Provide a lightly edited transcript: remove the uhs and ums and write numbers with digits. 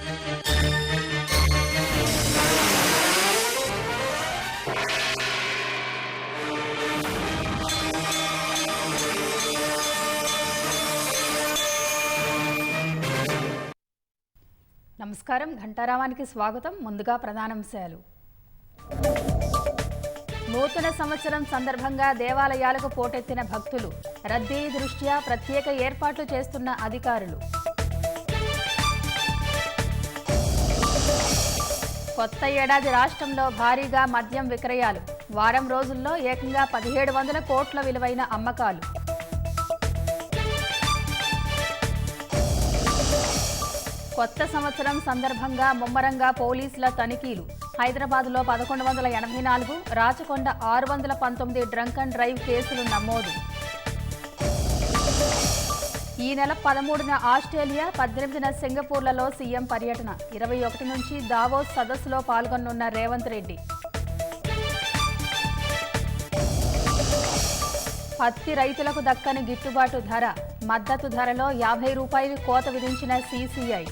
నమస్కారం, ఘంటారావానికి స్వాగతం. ముందుగా ప్రధానాంశాలు. నూతన సంవత్సరం సందర్భంగా దేవాలయాలకు పోటెత్తిన భక్తులు. రద్దీ దృష్ట్యా ప్రత్యేక ఏర్పాట్లు చేస్తున్న అధికారులు. కొత్త ఏడాది రాష్ట్రంలో భారీగా మద్యం విక్రయాలు. వారం రోజుల్లో ఏకంగా 1700 కోట్ల విలువైన అమ్మకాలు. కొత్త సంవత్సరం సందర్భంగా ముమ్మరంగా పోలీసుల తనిఖీలు. హైదరాబాద్లో 1184, రాచకొండ 619 డ్రంక్ అండ్ డ్రైవ్ కేసులు నమోదు. ఈ నెల 13న ఆస్ట్రేలియా, 18న సింగపూర్లలో సీఎం పర్యటన. 21 నుంచి దావోస్ సదస్సులో పాల్గొనున్న రేవంత్ రెడ్డి. పత్తి రైతులకు దక్కని గిట్టుబాటు ధర. మద్దతు ధరలో 50 రూపాయలు కోత విధించిన సీసీఐ.